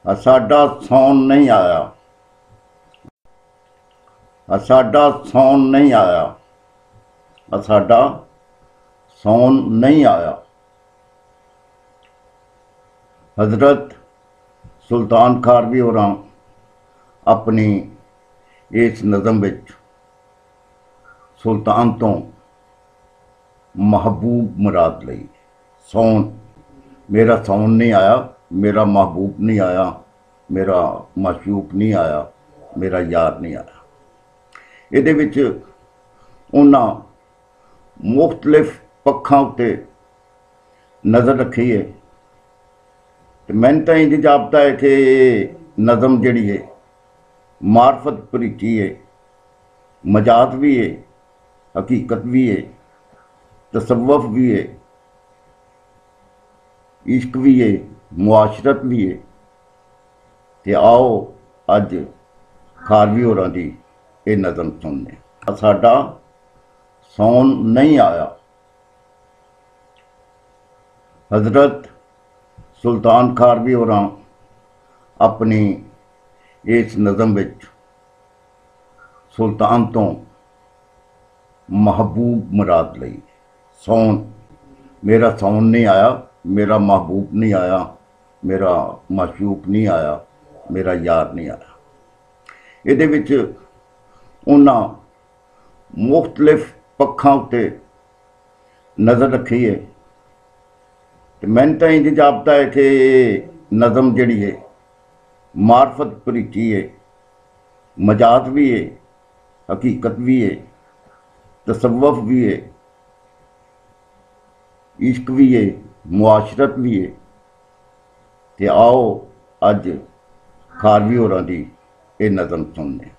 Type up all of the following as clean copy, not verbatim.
साडा सौन नहीं आया, साडा सौन नहीं आया, साडा सौन नहीं आया। हज़रत सुल्तान खारवी होरां अपनी इस नज़म विच सुल्तान तो महबूब मुराद लई। सौन, मेरा सौन नहीं आया, मेरा महबूब नहीं आया, मेरा माशूक नहीं आया, मेरा यार नहीं आया। इहदे विच उन्हां मुख्तलिफ पक्षां उत्ते नज़र रखी है। तो मैनूं तां इंज जापदा है कि नज़म जिहड़ी है मार्फत भरीची है, मजाक भी है, हकीकत भी है, तसव्वुफ भी है, इश्क भी है, मुआशरत भी है। तो आओ अज खारवी होरां दी ये नज़म सुनने। साडा सौन नहीं आया। हज़रत सुल्तान खारवी होरां अपनी इस नज़म विच सुल्तान तो महबूब मुराद लई। सौन, मेरा सौन नहीं आया, मेरा महबूब नहीं आया, मेरा माशूक नहीं आया, मेरा यार नहीं आया। इहदे विच उन्हां मुख्तलिफ पक्षां उत्ते नज़र रखी है। तो मैनूं तां इंज जापदा है कि नज़म जिहड़ी है मार्फत भरीची है, मजाक भी है, हकीकत भी है, तसव्वुफ भी है, इश्क भी है, मुआशरत भी है। तो आओ अज खारवी होरां दी ये नज़म सुनने।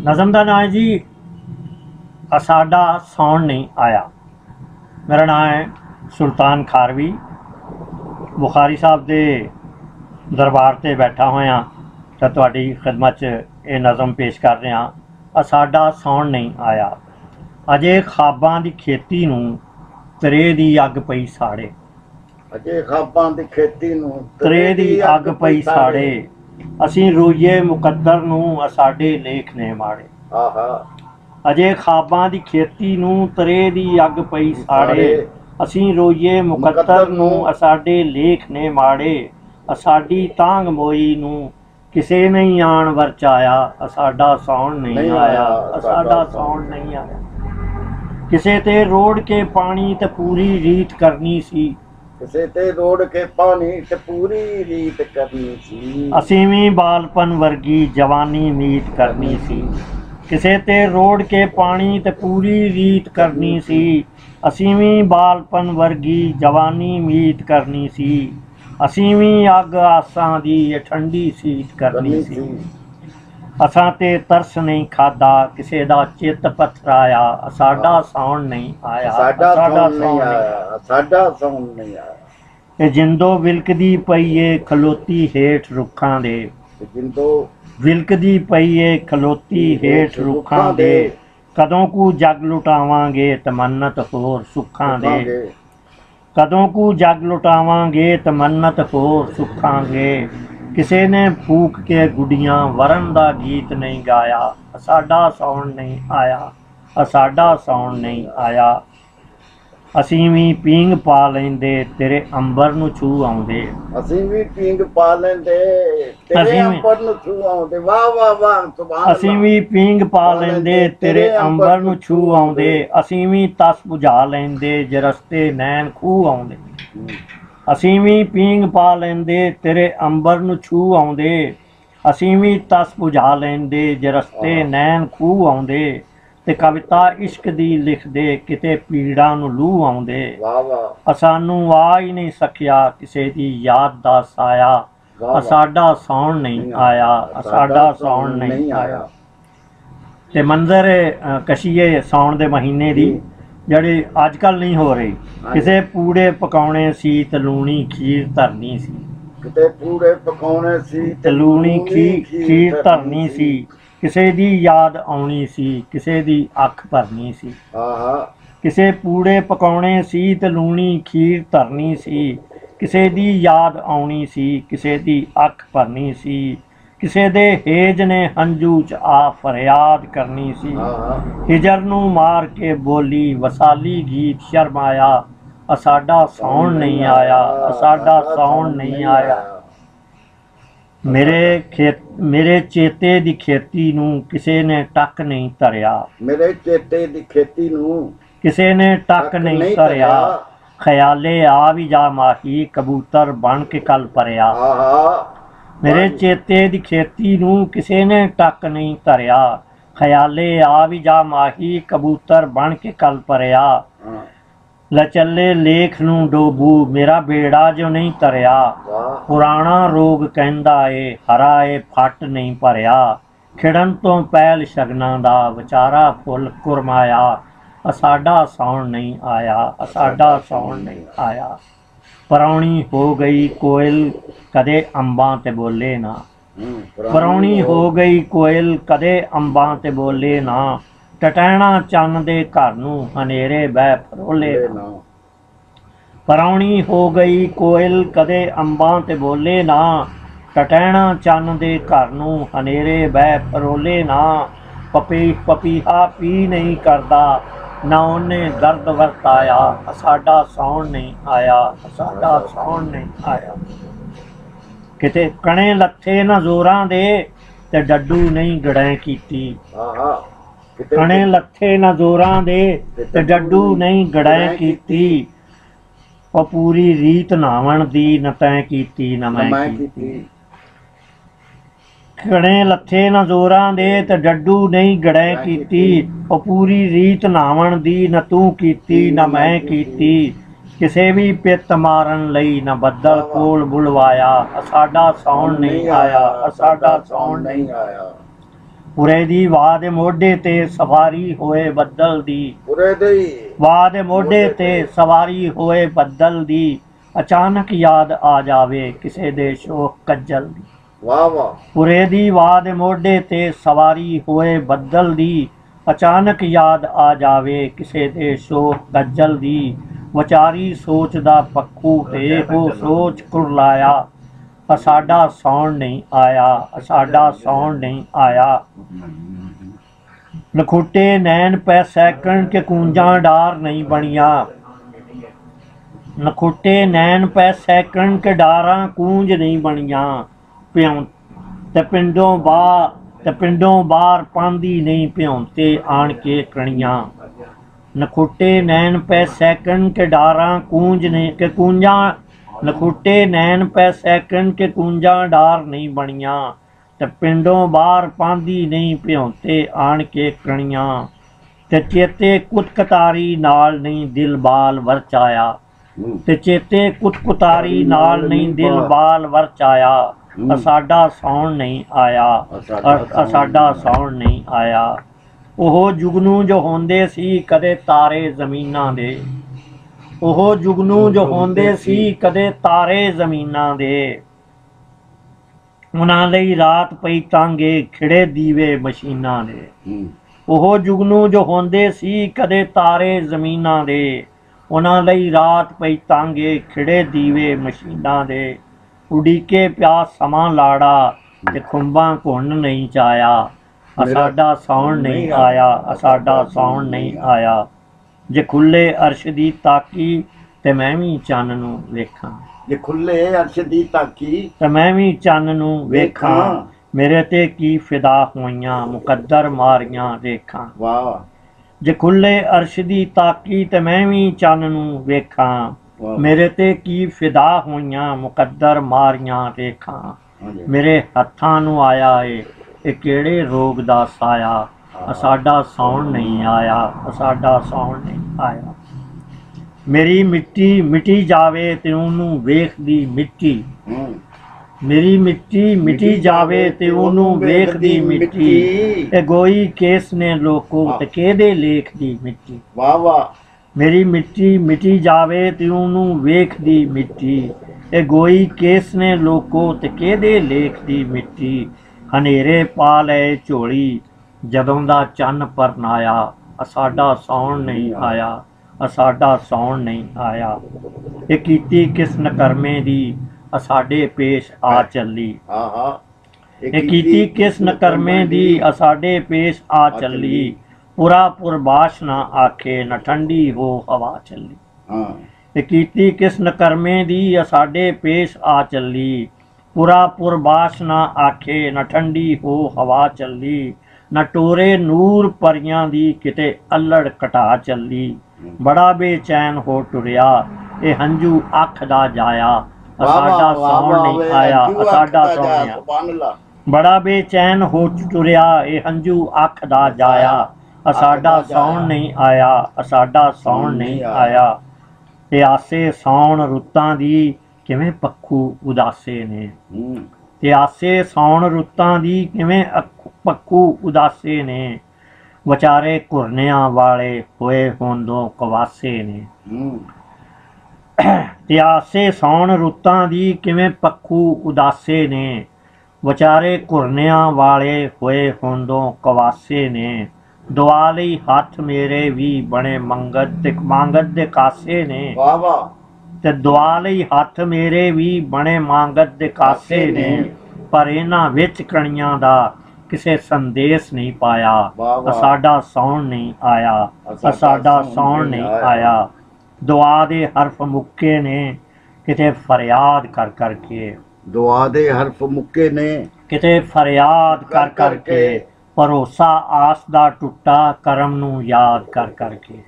नज़म का नाम है जी साडा सौन नहीं आया। मेरा नाम है सुल्तान खारवी। बुखारी साहब के दरबार से बैठा होया तो तुहाडी खिदमत च ये नज़म पेश कर रहे हैं। साडा सौन नहीं आया। अजे खाबां दी खेती नूं तरे दी अग पई साड़े। अजे खाबां दी खेती नूं तरे दी अग पई साड़े। असीं रोईए मुकद्दर नूं साडे लेख ने माड़े। आहा। अजे खाबां दी खेती नूं तरे दी अग पई साड़े। असीं रोईए मुकद्दर नूं साडे लेख ने माड़े। साडी तांग मोई नूं किसे नहीं आण वरचाया। साडा सौन नहीं आया, साडा सौन नहीं आया। किसे ते रोड़ के पानी ते पूरी रीत करनी सी। किसे ते रोड़ के पानी ते पूरी रीत करनी सी। असीं वी बालपन वर्गी जवानी मीत करनी सी। किसे ते रोड़ के पानी ते पूरी रीत करनी सी। असीं वी बालपन वर्गी जवानी मीत करनी सी। असीं वी अग आसां दी ठंडी सीत करनी सी। असां ते तरस नहीं खादा, किसे दा चित पथराया। साडा सौन नहीं आया, साडा सौन नहीं आया, साडा सौन नहीं आया। जिंदो विलकदी पई है खलोती हेठ रुखां दे। जिंदो विलकदी पई है खलोती हेठ रुखां दे। कदों कू जग लुटावांगे तमन्नत होर सुखां दे। कदों कू जग लुटावांगे तमन्नत होर सुखां दे। किसे ने फूक के गुडियां वरन दा गीत नहीं गाया। साडा सौन नहीं आया, साडा सौन नहीं आया। असीं वी पींग पा लैंदे तेरे अंबर नूं छू आउंदे। असीं वी पींग पा लैंदे तेरे अंबर नूं छू आउंदे। वाह वाह वाह, सुभान अल्लाह। असीं वी पींग पा लैंदे तेरे अंबर नूं छू आउंदे। असीं वी तस बुझा लैंदे जे रस्ते नैन खूह आउंदे। असीं वी पींग पा लैंदे तेरे अंबर नूं छू आउंदे। असीं वी तस बुझा लैंदे जे रस्ते नैन खूह आउंदे। ते कविता इश्क दी लिखदे किते पीड़ा नूं लूह आउंदे। सानूं आ ही नहीं सकिया किसे दी याद दा साया। साडा सौन नहीं आया, साडा सौन नहीं आया। ते मंजर कशिए सौन दे महीने दी ਜਿਹੜੀ ਅੱਜ ਕੱਲ੍ਹ ਨਹੀਂ ਹੋ ਰਹੀ। ਕਿਸੇ ਪੂੜੇ ਪਕਾਉਣੇ ਸੀ ਤੇ ਲੂਣੀ ਖੀਰ ਧਰਨੀ ਸੀ। ਕਿਤੇ ਪੂੜੇ ਪਕਾਉਣੇ ਸੀ ਤੇ ਲੂਣੀ ਖੀਰ ਧਰਨੀ ਸੀ। ਕਿਸੇ ਦੀ ਯਾਦ ਆਉਣੀ ਸੀ, ਕਿਸੇ ਦੀ ਅੱਖ ਭਰਨੀ ਸੀ। ਕਿਸੇ ਪੂੜੇ ਪਕਾਉਣੇ ਸੀ ਤੇ ਲੂਣੀ ਖੀਰ ਧਰਨੀ ਸੀ। ਕਿਸੇ ਦੀ ਯਾਦ ਆਉਣੀ ਸੀ, ਕਿਸੇ ਦੀ ਅੱਖ ਭਰਨੀ ਸੀ, ਕਿਸੇ ਦੇ ਹੇਜ ਨੇ ਹੰਝੂ ਚ ਆ ਫਰਿਆਦ ਕਰਨੀ ਸੀ। ਹਿਜਰ ਨੂੰ ਮਾਰ ਕੇ ਬੋਲੀ ਵਸਾਲੀ ਗੀਤ ਸ਼ਰਮਾਇਆ, ਸਾਡਾ ਸੌਣ ਨਹੀਂ ਆਇਆ, ਸਾਡਾ ਸੌਣ ਨਹੀਂ ਆਇਆ। ਮੇਰੇ ਚੇਤੇ ਦੀ ਖੇਤੀ ਨੂੰ ਕਿਸੇ ਨੇ ਟੱਕ ਨਹੀਂ ਧਰਿਆ, ਮੇਰੇ ਚੇਤੇ ਦੀ ਖੇਤੀ ਨੂੰ ਕਿਸੇ ਨੇ ਟੱਕ ਨਹੀਂ ਧਰਿਆ। ਖਿਆਲੇ ਆ ਵੀ ਜਾ ਮਾਹੀ, ਕਬੂਤਰ ਬਣ ਕੇ ਕੱਲ ਪਰਿਆ। ਮੇਰੇ ਚੇਤੇ ਦੀ ਖੇਤੀ ਨੂੰ ਕਿਸੇ ਨੇ ਟੱਕ ਨਹੀਂ ਧਰਿਆ, ਖਿਆਲੇ ਆ ਵੀ ਜਾ ਮਾਹੀ, ਕਬੂਤਰ ਬਣ ਕੇ ਕੱਲ ਪਰਿਆ। ਲਚੱਲੇ ਲੇਖ ਨੂੰ ਡੋਬੂ, ਮੇਰਾ ਬੇੜਾ ਜੋ ਨਹੀਂ ਤਰਿਆ। ਪੁਰਾਣਾ ਰੋਗ ਕਹਿੰਦਾ ਏ, ਹਰਾ ਏ ਫੱਟ ਨਹੀਂ ਭਰਿਆ। ਖਿੜਨ ਤੋਂ ਪਹਿਲ ਸ਼ਗਨਾਂ ਦਾ ਵਿਚਾਰਾ ਫੁੱਲ ਕੁਰਮਾਇਆ, ਸਾਡਾ ਸੌਣ ਨਹੀਂ ਆਇਆ, ਸਾਡਾ ਸੌਣ ਨਹੀਂ ਆਇਆ। ਪਰਾਉਣੀ ਹੋ ਗਈ ਕੋਇਲ, ਕਦੇ ਅੰਬਾਂ ਤੇ ਬੋਲੇ ਨਾ। ਪਰਾਉਣੀ ਹੋ ਗਈ ਕੋਇਲ, ਕਦੇ ਅੰਬਾਂ ਤੇ ਬੋਲੇ ਨਾ। ਟਟੈਣਾ ਚੰਨ ਦੇ ਘਰ ਨੂੰ, ਹਨੇਰੇ ਬਹਿ ਫਰੋਲੇ ਨਾ। ਪਰਾਉਣੀ ਹੋ ਗਈ ਕੋਇਲ, ਕਦੇ ਅੰਬਾਂ ਤੇ ਬੋਲੇ ਨਾ। ਟਟੈਣਾ ਚੰਨ ਦੇ ਘਰ ਨੂੰ, ਹਨੇਰੇ ਬਹਿ ਫਰੋਲੇ ਨਾ। ਪਪੀਹਾ ਪੀ ਨਹੀਂ ਕਰਦਾ, ਨਾ ਉਹਨੇ ਦਰਦ ਵਰਤਾਇਆ, ਸਾਡਾ ਸੌਣ ਨਹੀਂ ਆਇਆ, ਸਾਡਾ ਸੌਣ ਨਹੀਂ ਆਇਆ। ਕਿਤੇ ਕਣੇ ਲੱਥੇ ਨਾ ਜ਼ੋਰਾਂ ਦੇ, ਤੇ ਡੱਡੂ ਨਹੀਂ ਗੜੈਂ ਕੀਤੀ। ਕਣੇ ਲੱਥੇ ਨਾ ਜ਼ੋਰਾਂ ਦੇ, ਤੇ ਡੱਡੂ ਨਹੀਂ ਗੜੈਂ ਕੀਤੀ। ਉਹ ਪੂਰੀ ਰੀਤ ਨਾਵਣ ਦੀ, ਨਾ ਤੈਂ ਕੀਤੀ ਨਾ ਮੈਂ ਕੀਤੀ। ਕਣੇ ਲੱਥੇ ਨਾ ਜ਼ੋਰਾਂ ਦੇ, ਤੇ ਡੱਡੂ ਨਹੀਂ ਗੜੈਂ ਕੀਤੀ। ਉਹ ਪੂਰੀ ਰੀਤ ਨਾਵਣ ਦੀ, ਨਾ ਤੂੰ ਕੀਤੀ ਨਾ ਮੈਂ ਕੀਤੀ। ਕਿਸੇ ਵੀ ਪਿੱਤ ਮਾਰਨ ਲਈ ਨਾ ਬੱਦਲ ਕੋਲ ਬੁਲਵਾਇਆ, ਸਾਡਾ ਸੌਣ ਨਹੀਂ ਆਇਆ, ਸਾਡਾ ਸੌਣ ਨਹੀਂ ਆਇਆ। ਪੁਰੇ ਦੀ ਵਾਹ ਦੇ ਮੋਢੇ ਤੇ ਸਵਾਰੀ ਹੋਏ ਬੱਦਲ ਦੀ, ਪੁਰੇ ਦੀ ਵਾਹ ਦੇ ਮੋਢੇ ਤੇ ਸਵਾਰੀ ਹੋਏ ਬੱਦਲ ਦੀ। ਅਚਾਨਕ ਯਾਦ ਆ ਜਾਵੇ ਕਿਸੇ ਦੇ ਸ਼ੋਕ ਕੱਜਲ ਦੀ। ਵਾਹ ਵਾਹ। ਪੁਰੇ ਦੀ ਵਾਹ ਦੇ ਮੋਢੇ ਤੇ ਸਵਾਰੀ ਹੋਏ ਬੱਦਲ ਦੀ। ਅਚਾਨਕ ਯਾਦ ਆ ਜਾਵੇ ਕਿਸੇ ਦੇ ਸ਼ੋਕ ਕੱਜਲ ਦੀ। ਵਿਚਾਰੀ ਸੋਚਦਾ ਪੱਖੂ ਤੇ ਉਹ ਸੋਚ ਕੁਰਲਾਇਆ, ਸਾਡਾ ਸੌਣ ਨਹੀਂ ਆਇਆ, ਸਾਡਾ ਸੌਣ ਨਹੀਂ ਆਇਆ। ਨਖੁੱਟੇ ਨੈਣ ਪੈ ਸੈਕਣ ਕੇ ਕੂੰਜਾਂ ਡਾਰ ਨਹੀਂ ਬਣੀਆਂ। ਨਖੁੱਟੇ ਨੈਣ ਪੈ ਸੈਕਣ ਕੇ ਡਾਰਾਂ ਕੂੰਜ ਨਹੀਂ ਬਣੀਆਂ। ਪਿਉਂ ਤੇ ਪਿੰਡੋਂ ਬਾਹਰ ਪਾਂਦੀ ਨਹੀਂ ਭਿਉਂਤੇ ਆਣ ਕੇ ਕਣੀਆਂ। ਨਖੁੱਟੇ ਨੈਣ ਪੈ ਸੈਕਣ ਕੇ ਡਾਰਾਂ ਕੂੰਜ ਨਹੀਂ ਕਿ ਕੂੰਜਾਂ। ਨਖੁੱਟੇ ਨੈਣ ਪੈ ਸੈਕਣ ਕੇ ਕੂੰਜਾਂ ਡਾਰ ਨਹੀਂ ਬਣੀਆਂ। ਤੇ ਪਿੰਡੋਂ ਬਾਹਰ ਪਾਂਦੀ ਨਹੀਂ ਭਿਉਂਤੇ ਆਣ ਕੇ ਕਣੀਆਂ। ਤੇ ਚੇਤੇ ਕੁਤਕਤਾਰੀ ਨਾਲ ਨਹੀਂ ਦਿਲ ਬਾਲ ਵਰਚਾਇਆ। ਤੇ ਚੇਤੇ ਕੁਤਕਤਾਰੀ ਨਾਲ ਨਹੀਂ ਦਿਲ ਬਾਲ ਵਰਚਾਇਆ। ਸਾਡਾ ਸੌਣ ਨਹੀਂ ਆਇਆ, ਸਾਡਾ ਸੌਣ ਨਹੀਂ ਆਇਆ। ਉਹ ਜੁਗਨੂ ਜੋ ਹੁੰਦੇ ਸੀ ਕਦੇ ਤਾਰੇ ਜ਼ਮੀਨਾਂ ਦੇ। ਉਹ ਜੁਗਨੂ ਜੋ ਹੁੰਦੇ ਸੀ ਕਦੇ ਤਾਰੇ ਜ਼ਮੀਨਾਂ ਦੇ। ਉਹਨਾਂ ਲਈ ਰਾਤ ਪਈ ਤਾਂਗੇ ਖਿੜੇ ਦੀਵੇ ਮਸ਼ੀਨਾਂ ਦੇ। ਉਹ ਜੁਗਨੂ ਜੋ ਹੁੰਦੇ ਸੀ ਕਦੇ ਤਾਰੇ ਜ਼ਮੀਨਾਂ ਦੇ। ਉਹਨਾਂ ਲਈ ਰਾਤ ਪਈ ਤਾਂਗੇ ਖਿੜੇ ਦੀਵੇ ਮਸ਼ੀਨਾਂ ਦੇ। ਉਡੀਕੇ ਪਿਆ ਸਮਾਂ ਲਾੜਾ, ਤੇ ਖੁੰਬਾਂ ਘੁੰਨ ਨਹੀਂ ਚਾਇਆ। ਸਾਡਾ ਸੌਣ ਨਹੀਂ ਆਇਆ, ਸਾਡਾ ਸੌਣ ਨਹੀਂ ਆਇਆ। ਜੇ ਖੁੱਲੇ ਅਰਸ਼ ਦੀ ਤਾਕੀ, ਤੇ ਮੈਂ ਵੀ ਚੰਨ ਨੂੰ ਵੇਖਾਂ। ਜੇ ਖੁੱਲੇ ਅਰਸ਼ ਦੀ ਤਾਕੀ, ਤੇ ਮੈਂ ਵੀ ਚੰਨ ਨੂੰ ਵੇਖਾਂ। ਮੇਰੇ ਤੇ ਕੀ ਫਿਦਾ ਹੋਈਆਂ ਮੁਕੱਦਰ ਮਾਰੀਆਂ ਰੇਖਾਂ। ਵਾਹ। ਜੇ ਖੁੱਲੇ ਅਰਸ਼ ਦੀ ਤਾਕੀ, ਤੇ ਮੈਂ ਵੀ ਚੰਨ ਨੂੰ ਵੇਖਾਂ। ਮੇਰੇ ਤੇ ਕੀ ਫਿਦਾ ਹੋਈਆਂ ਮੁਕੱਦਰ ਮਾਰੀਆਂ ਰੇਖਾਂ। ਮੇਰੇ ਹੱਥਾਂ ਨੂੰ ਆਇਆ ਏ ਇਹ ਕਿਹੜੇ ਰੋਗ ਦਾ ਸਾਇਆ। ਸਾਡਾ ਸੌਣ ਨਹੀਂ ਆਇਆ, ਸਾਡਾ ਸੌਣ ਨਹੀਂ ਆਇਆ। ਮੇਰੀ ਮਿੱਟੀ ਮਿਟੀ ਜਾਵੇ ਤੇ ਉਹਨੂੰ ਵੇਖਦੀ ਮਿੱਟੀ। ਮੇਰੀ ਮਿੱਟੀ ਮਿਟੀ ਜਾਵੇ ਤੇ ਉਹਨੂੰ ਵੇਖਦੀ ਮਿੱਟੀ। ਇਹ ਗੋਈ ਕੇਸ ਨੇ ਲੋਕੋ ਤੇ ਕਿਹਦੇ ਲੇਖ ਦੀ ਮਿੱਟੀ। ਵਾਹ ਵਾਹ। ਮੇਰੀ ਮਿੱਟੀ ਮਿਟੀ ਜਾਵੇ ਤੇ ਉਹਨੂੰ ਵੇਖਦੀ ਮਿੱਟੀ। ਇਹ ਗੋਈ ਕੇਸ ਨੇ ਲੋਕੋ ਤੇ ਕਿਹਦੇ ਲੇਖ ਦੀ ਮਿੱਟੀ। ਹਨੇਰੇ ਪਾ ਲਏ ਝੋਲੀ ਜਦੋਂ ਦਾ ਚੰਨ ਪਰਨਾਇਆ। ਸਾਡਾ ਸੌਣ ਨਹੀਂ ਆਇਆ, ਸਾਡਾ ਸੌਣ ਨਹੀਂ ਆਇਆ। ਇਹ ਕੀਤੀ ਕਿਸ ਨਕਰਮੇ ਦੀ ਸਾਡੇ ਪੇਸ਼ ਆ ਚੱਲੀ। ਹਾਂ ਹਾਂ ਇਹ ਕੀਤੀ ਕਿਸ ਨਕਰਮੇ ਦੀ ਸਾਡੇ ਪੇਸ਼ ਆ ਚੱਲੀ। ਪੁਰਾ ਪੁਰਬਾਸ਼ ਨਾ ਆਖੇ ਨਾ ਠੰਡੀ ਹੋ ਹਵਾ ਚੱਲੀ। ਹਾਂ ਇਹ ਕੀਤੀ ਕਿਸ ਨਕਰਮੇ ਦੀ ਸਾਡੇ ਪੇਸ਼ ਆ ਚੱਲੀ। ਪੁਰਾ ਪੁਰਬਾਸ਼ ਨਾ ਆਖੇ ਨਾ ਠੰਡੀ ਹੋ ਹਵਾ ਚੱਲੀ। ਨਾ ਟੋਰੇ ਨੂਰ ਪਰੀਆਂ ਦੀ ਕਿਤੇ ਅੱਲੜ ਘਟਾ ਚੱਲੀ। ਬੜਾ ਬੇਚੈਨ ਹੋ ਟੁਰਿਆ ਇਹ ਹੰਝੂ ਅੱਖ ਦਾ ਜਾਇਆ। ਸਾਡਾ ਸੌਣ ਨਹੀਂ ਆਇਆ। ਸਾਡਾ ਸੌਣ ਨਹੀਂ ਆਇਆ। ਬੜਾ ਬੇਚੈਨ ਹੋ ਟੁਰਿਆ ਇਹ ਹੰਝੂ ਅੱਖ ਦਾ ਜਾਇਆ। ਸਾਡਾ ਸੌਣ ਨਹੀਂ ਆਇਆ। ਸਾਡਾ ਸੌਣ ਨਹੀਂ ਆਇਆ। ਤੇ ਆਸੇ ਸੌਣ ਰੁੱਤਾਂ ਦੀ ਕਿਵੇਂ ਪੱਖੂ ਉਦਾਸੇ ਨੇ। ਤੇ ਆਸੇ ਸੌਣ ਰੁੱਤਾਂ ਦੀ ਕਿਵੇਂ ਪੱਖੂ ਉਦਾਸੇ ਨੇ। ਵਿਚਾਰੇ ਘੁਰਨਿਆਂ ਵਾਲੇ ਹੋਏ ਹੋਂਦੋਂ ਕਵਾਸੇ ਨੇ। ਤੇ ਆਸੇ ਸੌਣ ਰੁੱਤਾਂ ਦੀ ਕਿਵੇਂ ਪੱਖੂ ਉਦਾਸੇ ਨੇ। ਵਿਚਾਰੇ ਘੁਰਨਿਆਂ ਵਾਲੇ ਹੋਏ ਹੋਂਦੋਂ ਕਵਾਸੇ ਨੇ। ਦੁਆ ਲਈ ਹੱਥ ਮੇਰੇ ਵੀ ਬਣੇ ਮੰਗਤ ਦੇ ਕਾਸੇ ਨੇ। ਵਾਹ ਵਾਹ। ਤੇ ਦੁਆ ਲਈ ਹੱਥ ਮੇਰੇ ਵੀ ਬਣੇ ਮੰਗਤ ਦੇ ਕਾਸੇ ਨੇ। ਪਰ ਇਹਨਾਂ ਵਿੱਚ ਕਣੀਆਂ ਦਾ ਕਿਸੇ ਸੰਦੇਸ਼ ਨਹੀਂ ਪਾਇਆ। ਸਾਡਾ ਸੌਣ ਨਹੀਂ ਆਇਆ। ਸਾਡਾ ਸੌਣ ਨਹੀਂ ਆਇਆ। ਦੁਆ ਦੇ ਹਰਫ ਮੁੱਕੇ ਨੇ ਕਿਤੇ ਫਰਿਆਦ ਕਰ ਕਰਕੇ। ਦੁਆ ਦੇ ਹਰਫ ਮੁੱਕੇ ਨੇ ਕਿਤੇ ਫਰਿਆਦ ਕਰ ਕਰਕੇ। ਭਰੋਸਾ ਆਸ ਦਾ ਟੁੱਟਾ ਕਰਮ ਨੂੰ ਯਾਦ ਕਰ ਕਰਕੇ।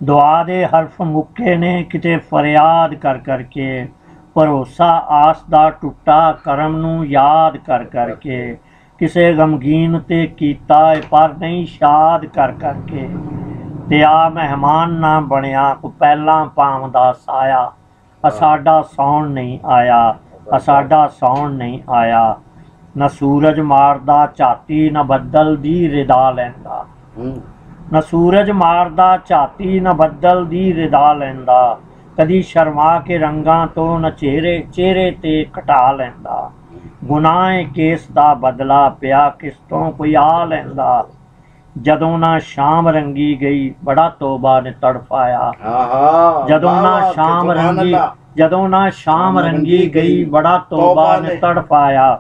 ਦੁਆ ਦੇ ਹਰਫ ਮੁੱਕੇ ਨੇ ਕਿਤੇ ਫਰਿਆਦ ਕਰ ਕਰਕੇ। ਭਰੋਸਾ ਆਸ ਦਾ ਟੁੱਟਾ ਕਰਮ ਨੂੰ ਯਾਦ ਕਰ ਕਰਕੇ। ਕਿਸੇ ਗਮਗੀਨ ਤੇ ਕੀਤਾ ਪਰ ਨਹੀਂ ਸ਼ਾਦ ਕਰ ਕਰਕੇ। ਤੇ ਆ ਮਹਿਮਾਨ ਨਾ ਬਣਿਆ ਕੋ ਪਹਿਲਾਂ ਪਾਵਦਾ ਸਾਇਆ। ਸਾਡਾ ਸੌਣ ਨਹੀਂ ਆਇਆ। ਸਾਡਾ ਸੌਣ ਨਹੀਂ ਆਇਆ। ਨਾ ਸੂਰਜ ਮਾਰਦਾ ਝਾਤੀ ਨਾ ਬੱਦਲ ਦੀ ਰਿਦਾ ਲੈਂਦਾ। ਨਾ ਸੂਰਜ ਮਾਰਦਾ ਝਾਤੀ ਨਾ ਬੱਦਲ ਦੀ ਰਿਦਾ ਲੈਂਦਾ। ਕਦੀ ਸ਼ਰਮਾ ਕੇ ਰੰਗਾਂ ਤੋਂ ਨਾ ਚਿਹਰੇ ਤੇ ਘਟਾ ਲੈਂਦਾ। ਗੁਨਾਹ ਕੇਸ ਦਾ ਬਦਲਾ ਪਿਆ ਕਿਸ ਤੋਂ ਕੋਈ ਆ ਲੈਂਦਾ। ਜਦੋਂ ਨਾ ਸ਼ਾਮ ਰੰਗੀ ਗਈ ਬੜਾ ਤੋਬਾ ਨੇ ਤੜਫਾਇਆ। ਜਦੋਂ ਨਾ ਸ਼ਾਮ ਰੰਗੀ ਗਈ ਬੜਾ ਤੋਬਾ ਨੇ ਤੜਫਾਇਆ।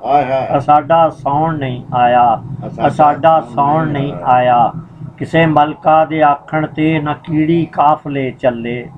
ਸਾਡਾ ਸੌਣ ਨਹੀਂ ਆਇਆ। ਸਾਡਾ ਸੌਣ ਨਹੀਂ ਆਇਆ। ਕਿਸੇ ਮਲਕਾ ਦੇ ਆਖਣ ਤੇ ਨਾ ਕੀੜੀ ਕਾਫਲੇ ਚੱਲੇ।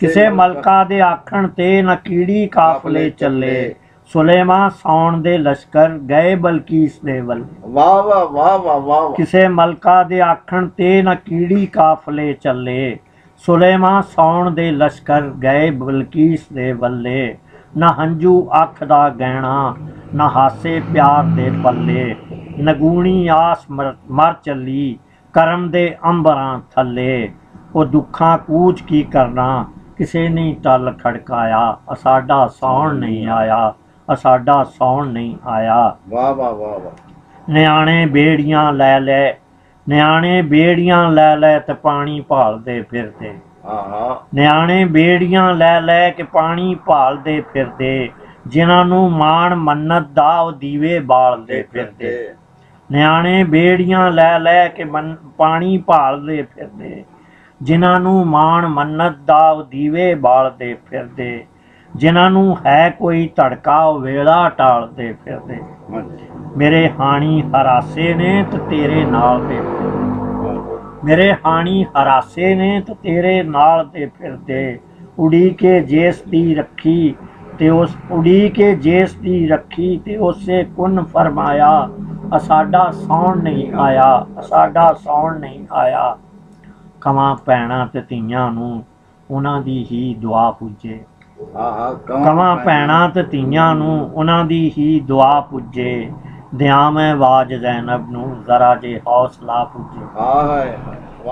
ਕਿਸੇ ਮਲਕਾ ਦੇ ਆਖਣ ਤੇ ਨਾ ਕੀੜੀ ਕਾਫਲੇ ਚੱਲੇ। ਸੁਲੇਮਾਨ ਸੌਣ ਦੇ ਲਸ਼ਕਰ ਗਏ ਬਲਕੀਸ ਦੇ ਵੱਲ। ਵਾਹ ਵਾਹ ਵਾਹ ਵਾਹ ਵਾਹ। ਕਿਸੇ ਮਲਕਾ ਦੇ ਆਖਣ ਤੇ ਨਾ ਕੀੜੀ ਕਾਫਲੇ ਚੱਲੇ। ਸੁਲੇਮਾਨ ਸੌਣ ਦੇ ਲਸ਼ਕਰ ਗਏ ਬਲਕੀਸ ਦੇ ਵੱਲੇ। ਨਾ ਹੰਝੂ ਅੱਖ ਦਾ ਗਹਿਣਾ ਨਾ ਹਾਸੇ ਪਿਆਰ ਦੇ ਪੱਲੇ। ਨਗੂਣੀ ਆਸ ਮਰ ਚੱਲੀ ਕਰਮ ਦੇ ਅੰਬਰਾਂ ਥੱਲੇ। ਉਹ ਦੁੱਖਾਂ ਕੂਚ ਕੀ ਕਰਨਾ ਕਿਸੇ ਨੇ ਟਲ ਖੜਕਾਇਆ। ਸਾਡਾ ਸੌਣ ਨਹੀਂ ਆਇਆ। ਸਾਡਾ ਸੌਣ ਨਹੀਂ ਆਇਆ। ਵਾਹ ਵਾਹ ਵਾਹ ਵਾਹ। ਨਿਆਣੇ ਬੇੜੀਆਂ ਲੈ ਲੈ ਨਿਆਣੇ ਬੇੜੀਆਂ ਲੈ ਲੈ ਤੇ ਪਾਣੀ ਭਾਲਦੇ ਫਿਰਦੇ। ਨਿਆਣੇ ਬੇੜੀਆਂ ਲੈ ਲੈ ਕੇ ਪਾਣੀ ਭਾਲਦੇ ਫਿਰਦੇ। ਜਿਨ੍ਹਾਂ ਨੂੰ ਮਾਣ ਮੰਨਤ ਦਾ ਉਹ ਦੀਵੇ ਬਾਲਦੇ ਫਿਰਦੇ। ਨਿਆਣੇ ਬੇੜੀਆਂ ਲੈ ਲੈ ਕੇ ਪਾਣੀ ਭਾਲਦੇ ਫਿਰਦੇ। ਜਿਨ੍ਹਾਂ ਨੂੰ ਮਾਣ ਮੰਨਤ ਦਾ ਉਹ ਦੀਵੇ ਬਾਲਦੇ ਫਿਰਦੇ। ਜਿਨ੍ਹਾਂ ਨੂੰ ਹੈ ਕੋਈ ਧੜਕਾ ਉਹ ਵੇਲਾ ਟਾਲਦੇ ਫਿਰਦੇ। ਮੇਰੇ ਹਾਣੀ ਹਰਾਸੇ ਨੇ ਤੇ ਤੇਰੇ ਨਾਲ ਦੇ ਮੇਰੇ ਹਾਣੀ ਹਰਾਸੇ ਨੇ ਤੇ ਤੇਰੇ ਨਾਲ ਦੇ ਫਿਰਦੇ। ਉਡੀ ਕੇ ਜੇਸ ਦੀ ਰੱਖੀ ਤੇ ਉਸ ਉਡੀ ਕੇ ਜੇਸ ਦੀ ਰੱਖੀ ਤੇ ਉਸੇ ਕੁਨ ਫਰਮਾਇਆ। ਸਾਡਾ ਸੌਣ ਨਹੀਂ ਆਇਆ। ਸਾਡਾ ਸੌਣ ਨਹੀਂ ਆਇਆ। ਕਵਾਂ ਭੈਣਾਂ ਤੇ ਧੀਆਂ ਨੂੰ ਉਹਨਾਂ ਦੀ ਹੀ ਦੁਆ ਪੁੱਜੇ। ਕਵਾਂ ਭੈਣਾਂ ਤੇ ਧੀਆਂ ਨੂੰ ਉਹਨਾਂ ਦੀ ਹੀ ਦੁਆ ਪੁੱਜੇ। ਦਿਆਂ ਮੈਂ ਆਵਾਜ਼ ਜ਼ੈਨਬ ਨੂੰ ਜ਼ਰਾ ਜੇ ਹੌਸਲਾ ਪੁੱਜੇ।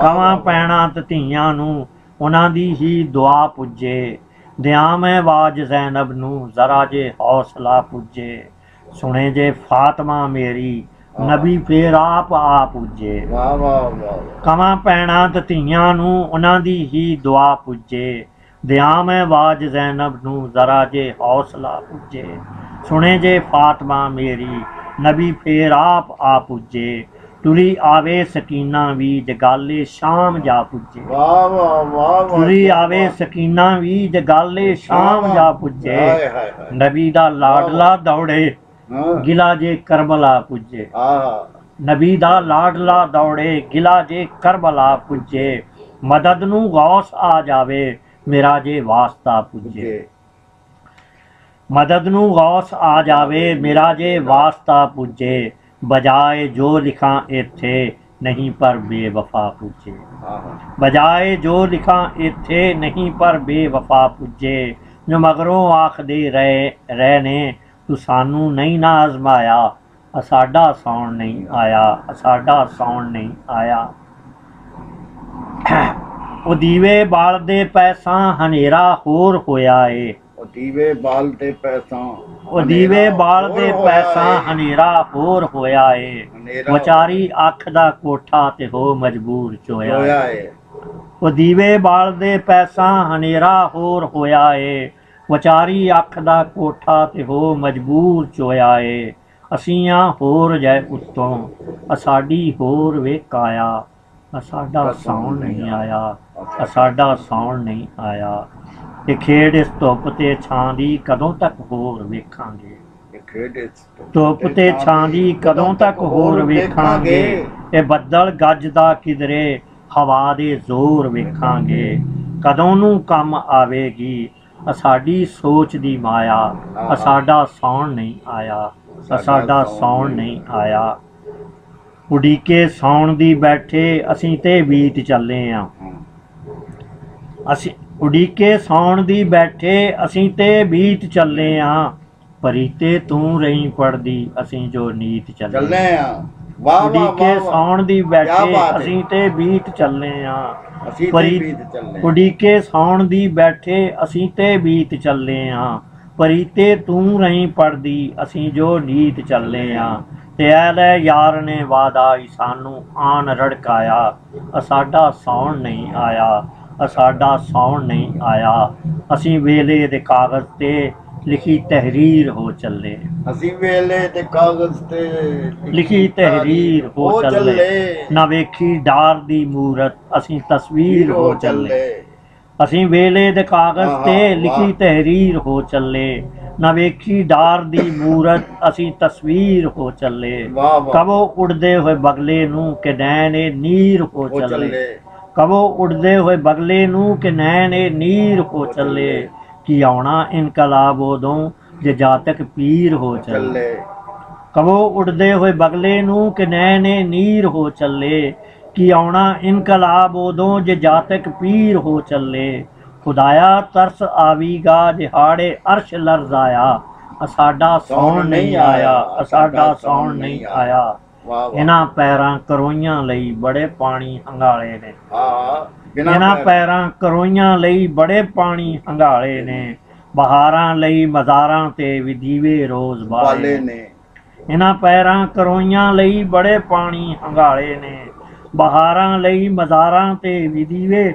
ਕਵਾਂ ਭੈਣਾਂ ਤੇ ਧੀਆਂ ਨੂੰ ਉਹਨਾਂ ਦੀ ਹੀ ਦੁਆ ਪੁੱਜੇ। ਦਿਆਂ ਮੈਂ ਆਵਾਜ਼ ਜ਼ੈਨਬ ਨੂੰ ਜ਼ਰਾ ਜੇ ਹੌਸਲਾ ਪੁੱਜੇ। ਸੁਣੇ ਜੇ ਫਾਤਮਾ ਮੇਰੀ ਨਬੀ ਫੇਰ ਆਪ ਆ ਪੁੱਜੇ। ਕਵਾਂ ਭੈਣਾਂ ਤੇ ਧੀਆਂ ਨੂੰ ਉਹਨਾਂ ਦੀ ਹੀ ਦੁਆ ਪੁੱਜੇ। ਦਿਆਂ ਮੈਂ ਆਵਾਜ਼ ਜ਼ੈਨਬ ਨੂੰ ਜ਼ਰਾ ਜੇ ਹੌਸਲਾ ਪੁੱਜੇ। ਸੁਣੇ ਜੇ ਫਾਤਮਾ ਮੇਰੀ ਨਬੀ ਫੇਰ ਆਪ ਆ ਪੁੱਜੇ। ਤੁਰੀ ਆਵੇ ਸਕੀਨਾ ਵੀ ਜਗਾਲੇ ਸ਼ਾਮ ਜਾ ਪੁੱਜੇ। ਵਾਹ ਵਾਹ ਵਾਹ ਵਾਹ। ਤੁਰੀ ਆਵੇ ਸਕੀਨਾ ਵੀ ਜਗਾਲੇ ਸ਼ਾਮ ਜਾ ਪੁੱਜੇ। ਹਾਏ ਹਾਏ ਹਾਏ। ਨਬੀ ਦਾ ਲਾਡਲਾ ਦੌੜੇ ਹਾਂ ਗਿਲਾ ਜੇ ਕਰਬਲਾ ਪੁੱਜੇ। ਆਹ ਨਬੀ ਦਾ ਲਾਡਲਾ ਦੌੜੇ ਗਿਲਾ ਜੇ ਕਰਬਲਾ ਪੁੱਜੇ। ਮਦਦ ਨੂੰ ਗੌਸ ਆ ਜਾਵੇ ਮੇਰਾ ਜੇ ਵਾਸਤਾ ਪੁੱਜੇ। ਮਦਦ ਨੂੰ ਗੌਸ ਆ ਜਾਵੇ ਮੇਰਾ ਜੇ ਵਾਸਤਾ ਪੁੱਜੇ। ਬਜਾਏ ਜੋ ਲਿਖਾਂ ਇੱਥੇ ਨਹੀਂ ਪਰ ਬੇਵਫਾ ਪੁੱਜੇ। ਬਜਾਏ ਜੋ ਲਿਖਾਂ ਇੱਥੇ ਨਹੀਂ ਪਰ ਬੇਵਫਾ ਪੁੱਜੇ। ਜੋ ਮਗਰੋਂ ਆਖਦੇ ਰਹੇ ਨੇ ਤੂੰ ਸਾਨੂੰ ਨਹੀਂ ਨਾ ਅਜ਼ਮਾਇਆ। ਸਾਡਾ ਸੌਣ ਨਹੀਂ ਆਇਆ, ਸਾਡਾ ਸੌਣ ਨਹੀਂ ਆਇਆ। ਉਹ ਦੀਵੇ ਬਾਲਦੇ ਪੈਸਾ ਹਨੇਰਾ ਹੋਰ ਹੋਇਆ ਏ। ਉਹ ਦੀਵੇ ਬਾਲਦੇ ਪੈਸਾ ਉਹ ਦੀਵੇ ਬਾਲਦੇ ਪੈਸਾ ਹਨੇਰਾ ਹੋਰ ਹੋਇਆ ਏ। ਵਿਚਾਰੀ ਅੱਖ ਦਾ ਕੋਠਾ ਤੇ ਹੋ ਮਜਬੂਰ ਚੋਇਆ ਏ। ਉਹ ਦੀਵੇ ਬਾਲਦੇ ਪੈਸਾ ਹਨੇਰਾ ਹੋਰ ਹੋਇਆ ਏ। ਵਿਚਾਰੀ ਅੱਖ ਦਾ ਕੋਠਾ ਤੇ ਹੋ ਮਜਬੂਰ ਚੋਇਆ ਏ। ਅਸੀਂ ਆ ਹੋਰ ਜੈ ਉੱਤੋਂ ਸਾਡੀ ਹੋਰ ਵੇਕਾਇਆ। ਸਾਡਾ ਸੌਣ ਨਹੀਂ ਆਇਆ, ਸਾਡਾ ਸੌਣ ਨਹੀਂ ਆਇਆ। ਇਹ ਖੇਡ ਇਸ ਧੁੱਪ ਤੇ ਛਾਂ ਦੀ ਕਦੋਂ ਤੱਕ ਹੋਰ ਵੇਖਾਂਗੇ। ਧੁੱਪ ਤੇ ਛਾਂ ਦੀ ਕਦੋਂ ਤੱਕ ਹੋਰ ਵੇਖਾਂਗੇ। ਇਹ ਬੱਦਲ ਗੱਜਦਾ ਕਿਧਰੇ ਹਵਾ ਦੇ ਜ਼ੋਰ ਵੇਖਾਂਗੇ। ਕਦੋਂ ਨੂੰ ਕੰਮ ਆਵੇਗੀ ਸਾਡੀ ਸੋਚ ਦੀ ਮਾਇਆ। ਸਾਡਾ ਸੌਣ ਨਹੀਂ ਆਇਆ, ਸਾਡਾ ਸੌਣ ਨਹੀਂ ਆਇਆ। ਉਡੀਕੇ ਸੌਣ ਦੀ ਬੈਠੇ ਅਸੀਂ ਤੇ ਬੀਤ ਚੱਲੇ ਆਂ। ਅਸੀਂ ਉਡੀਕੇ ਸੌਣ ਦੀ ਬੈਠੇ ਅਸੀਂ ਤੇ ਬੀਤ ਚੱਲੇ ਆਂ। ਪਰੀਤੇ ਤੂੰ ਰਹੀ ਪੜਦੀ ਅਸੀਂ ਜੋ ਨੀਤ ਚੱਲੇ ਆਂ। ਉਡੀਕੇ ਸੌਣ ਦੀ ਬੈਠੇ ਅਸੀਂ ਤੇ ਬੀਤ ਚੱਲੇ ਆਂ। ਉਡੀਕੇ ਸੌਣ ਦੀ ਬੈਠੇ ਅਸੀਂ ਤੇ ਬੀਤ ਚੱਲੇ ਆਂ। ਪਰੀਤੇ ਤੂੰ ਰਹੀ ਪੜਦੀ ਅਸੀਂ ਜੋ ਨੀਤ ਚੱਲੇ ਆਂ। ਤੇ ਐ ਲੈ ਯਾਰ ਨੇ ਵਾਦਾ ਸਾਨੂੰ ਆਣ ਰੜਕਾਇਆ। ਸਾਡਾ ਸੌਣ ਨਹੀਂ ਆਇਆ, ਸਾਡਾ ਸੌਣ ਨਹੀਂ ਆਇਆ। ਅਸੀਂ ਵੇਲੇ ਦੇ ਕਾਗਜ਼ ਤੇ ਲਿਖੀ ਤਹਿਰੀਰ ਹੋ ਚੱਲੇ। ਅਸੀਂ ਵੇਲੇ ਦੇ ਕਾਗਜ਼ ਤੇ ਲਿਖੀ ਤਹਿਰੀਰ ਹੋ ਚੱਲੇ। ਨਾ ਵੇਖੀ ਡਾਰ ਦੀ ਮੂਰਤ ਅਸੀਂ ਤਸਵੀਰ ਹੋ ਚੱਲੇ। ਅਸੀਂ ਵੇਲੇ ਦੇ ਕਾਗਜ਼ ਤੇ ਲਿਖੀ ਤਹਿਰੀਰ ਹੋ ਚੱਲੇ। ਨਾ ਵੇਖੀ ਡਾਰ ਦੀ ਮੂਰਤ ਅਸੀਂ ਤਸਵੀਰ ਹੋ ਚੱਲੇ। ਕਬੋ ਉੜਦੇ ਹੋਏ ਬਗਲੇ ਨੂੰ ਕਿ ਨੈਣੇ ਨੀਰ ਹੋ ਚੱਲੇ। ਕਬੋ ਉੜਦੇ ਹੋਏ ਬਗਲੇ ਨੂੰ ਕਿ ਨੈਣੇ ਨੀਰ ਹੋ ਚੱਲੇ। ਕੀ ਆਉਣਾ ਇਨਕਲਾਬ ਉਦੋਂ ਜੇ ਜਾਤਕ ਪੀਰ ਹੋ ਚੱਲੇ। ਕਬੋ ਉੜਦੇ ਹੋਏ ਬਗਲੇ ਨੂੰ ਕਿ ਨੈਣੇ ਨੀਰ ਹੋ ਚੱਲੇ। ਕੀ ਆਉਣਾ ਇਨਕਲਾਬ ਉਦੋਂ ਜੇ ਜਾਤਕ ਪੀਰ ਹੋ ਚੱਲੇ। ਖੁਦਾਇਆ ਤਰਸ ਆਵੀਗਾ ਦਿਹਾੜੇ ਅਰਸ਼ ਲਰਜ਼ਾਇਆ। ਸਾਡਾ ਸੌਣ ਨਹੀਂ ਆਇਆ, ਸਾਡਾ ਸੌਣ ਨਹੀਂ ਆਇਆ। ਇਹਨਾਂ ਪੈਰਾਂ ਕਰੋਈਆਂ ਲਈ ਬੜੇ ਪਾਣੀ ਹੰਗਾਲੇ ਨੇ। ਇਹਨਾਂ ਪੈਰਾਂ ਕਰੋਈਆਂ ਲਈ ਬੜੇ ਪਾਣੀ ਹੰਗਾਲੇ ਨੇ। ਬਹਾਰਾਂ ਲਈ ਮਜ਼ਾਰਾਂ ਤੇ ਵੀ ਦੀਵੇ ਰੋਜ਼ ਬਾਲੇ ਨੇ। ਇਹਨਾਂ ਪੈਰਾਂ ਕਰੋਈਆਂ ਲਈ ਬੜੇ ਪਾਣੀ ਹੰਗਾਲੇ ਨੇ। ਬਹਾਰਾਂ ਲਈ ਮਜ਼ਾਰਾਂ ਤੇ ਵੀ ਦੀਵੇ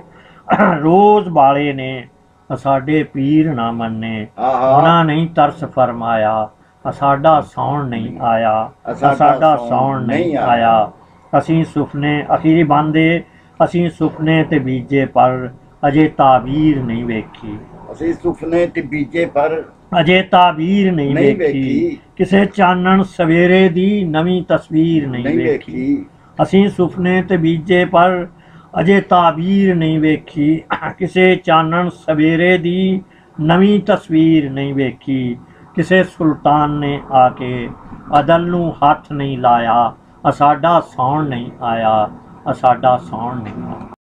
ਰੋਜ਼ ਬਾਲੇ ਨੇ। ਸਾਡੇ ਪੀਰ ਨਾ ਮੰਨੇ ਉਹਨਾਂ ਨਹੀਂ ਤਰਸ ਫਰਮਾਇਆ। ਸਾਡਾ ਸੌਣ ਨਹੀਂ ਆਇਆ, ਸਾਡਾ ਸੌਣ ਨਹੀਂ ਆਇਆ। ਅਸੀਂ ਸੁਪਨੇ ਅਖੀਰ ਬੰਦੇ ਅਸੀਂ ਸੁਪਨੇ ਤੇ ਬੀਜੇ ਪਰ ਅਜੇ ਤਾਬੀਰ ਨਹੀਂ ਵੇਖੀ। ਅਸੀਂ ਸੁਪਨੇ ਤੇ ਬੀਜੇ ਪਰ ਅਜੇ ਤਾਬੀਰ ਨਹੀਂ ਵੇਖੀ। ਕਿਸੇ ਚਾਨਣ ਸਵੇਰੇ ਦੀ ਨਵੀਂ ਤਸਵੀਰ ਨਹੀਂ ਵੇਖੀ। ਅਸੀਂ ਸੁਪਨੇ ਤੇ ਬੀਜੇ ਪਰ ਅਜੇ ਤਾਬੀਰ ਨਹੀਂ ਵੇਖੀ। ਕਿਸੇ ਚਾਨਣ ਸਵੇਰੇ ਦੀ ਨਵੀਂ ਤਸਵੀਰ ਨਹੀਂ ਵੇਖੀ। ਕਿਸੇ ਸੁਲਤਾਨ ਨੇ ਆ ਕੇ ਅਦਲ ਨੂੰ ਹੱਥ ਨਹੀਂ ਲਾਇਆ। ਸਾਡਾ ਸੌਣ ਨਹੀਂ ਆਇਆ, ਸਾਡਾ ਸੌਣ ਨਹੀਂ ਆਇਆ।